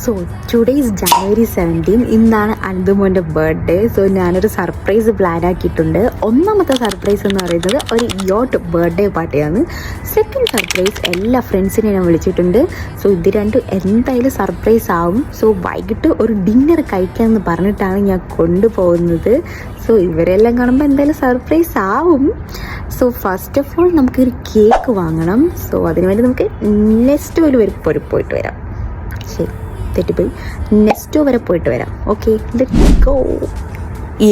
So today is January 17. ഇന്നാണ് അനന്തുമോൻ്റെ birthday. So ഞാനൊരു surprise plan ആക്കിയിട്ടുണ്ട്. ഒന്നാമത്തെ സർപ്രൈസ് എന്ന് പറയുന്നത് ഒരു യോട്ട് ബർത്ത്ഡേ പാർട്ടിയാണ്. സെക്കൻഡ് സർപ്രൈസ് എല്ലാ ഫ്രണ്ട്സിനെ ഞാൻ വിളിച്ചിട്ടുണ്ട്. സോ ഇത് രണ്ടും എന്തായാലും സർപ്രൈസ് ആവും. സോ വൈകിട്ട് ഒരു ഡിന്നർ കഴിക്കാമെന്ന് പറഞ്ഞിട്ടാണ് ഞാൻ കൊണ്ടുപോകുന്നത്. സോ ഇവരെല്ലാം കാണുമ്പോൾ എന്തായാലും സർപ്രൈസ് ആവും. സോ ഫസ്റ്റ് ഓഫ് ഓൾ നമുക്കൊരു കേക്ക് വാങ്ങണം. സോ അതിനുവേണ്ടി നമുക്ക് നെക്സ്റ്റ് വരെ പോയിട്ട് വരാം. ശരി, തെറ്റിപ്പോയി. നെക്സ്റ്റ് വരെ പോയിട്ട് വരാം. Okay, let's go.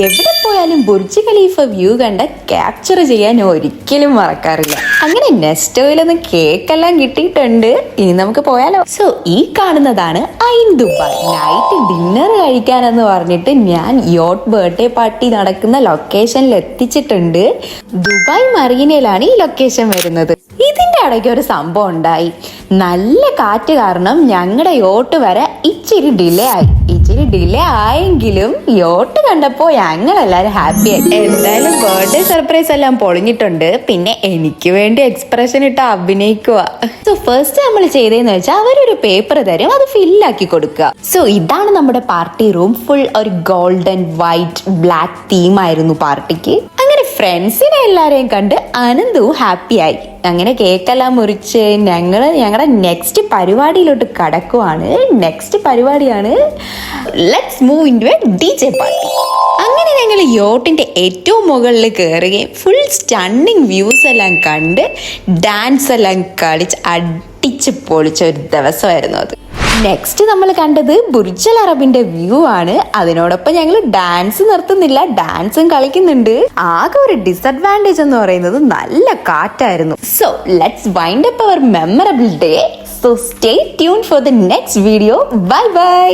എവിടെ പോയാലും ബുർജ് ഖലീഫ വ്യൂ കണ്ട ക്യാപ്ചർ ചെയ്യാൻ ഒരിക്കലും മറക്കാറില്ല. അങ്ങനെ നെസ്റ്റോയിലൊന്ന് കേക്കെല്ലാം കിട്ടിയിട്ടുണ്ട്. ഇനി നമുക്ക് പോയാലോ. സോ ഈ കാണുന്നതാണ് ഐൻ ദുബായ്. നൈറ്റ് ഡിന്നർ കഴിക്കാനെന്ന് പറഞ്ഞിട്ട് ഞാൻ യോട്ട് ബർത്ത്ഡേ പാർട്ടി നടക്കുന്ന ലൊക്കേഷനിൽ എത്തിച്ചിട്ടുണ്ട്. ദുബായ് മറീനയിലാണ് ഈ ലൊക്കേഷൻ വരുന്നത്. ഇതിന്റെ ഇടയ്ക്ക് ഒരു സംഭവം ഉണ്ടായി. നല്ല കാറ്റ് കാരണം ഞങ്ങളുടെ യോട്ട് വരെ ഇച്ചിരി ഡിലേ ആയെങ്കിലും യോട്ട് കണ്ടപ്പോ ഞങ്ങളെല്ലാരും ഹാപ്പിയായി. എന്തായാലും ബർത്ത്ഡേ സർപ്രൈസ് എല്ലാം പൊളിഞ്ഞിട്ടുണ്ട്. പിന്നെ എനിക്ക് വേണ്ടി എക്സ്പ്രഷൻ ഇട്ട് അഭിനയിക്കുക. സോ ഫസ്റ്റ് നമ്മൾ ചെയ്തതെന്ന് വെച്ചാൽ അവരൊരു പേപ്പർ തരും, അത് ഫില്ലാക്കി കൊടുക്കുക. സോ ഇതാണ് നമ്മുടെ പാർട്ടി റൂം. ഫുൾ ഒരു ഗോൾഡൻ വൈറ്റ് ബ്ലാക്ക് തീം ആയിരുന്നു പാർട്ടിക്ക്. അങ്ങനെ ഫ്രണ്ട്സിനെ എല്ലാരെയും കണ്ട് അനന്തവും ഹാപ്പിയായി. അങ്ങനെ കേക്കെല്ലാം മുറിച്ച് ഞങ്ങളുടെ നെക്സ്റ്റ് പരിപാടിയിലോട്ട് കടക്കുവാണ്. നെക്സ്റ്റ് പരിപാടിയാണ് let's move into A DJ party. അങ്ങനെ ഞങ്ങൾ യോട്ടിന്റെ ഏറ്റവും മുകളിൽ കയറുകയും ഫുൾ സ്റ്റണ്ണിങ് വ്യൂസ് എല്ലാം കണ്ട് ഡാൻസ് എല്ലാം കളിച്ച് അടിച്ച് പൊളിച്ച ഒരു ദിവസമായിരുന്നു അത്. നെക്സ്റ്റ് നമ്മൾ കണ്ടത് ബുർജ് അൽ അറബിന്റെ വ്യൂ ആണ്. അതിനോടൊപ്പം ഞങ്ങൾ ഡാൻസ് നിർത്തുന്നില്ല, ഡാൻസും കളിക്കുന്നുണ്ട്. ആകെ ഒരു ഡിസഡ്വാൻറ്റേജ് എന്ന് പറയുന്നത് നല്ല കാറ്റായിരുന്നു. So let's wind up our memorable day. So stay tune for the next video. Bye by.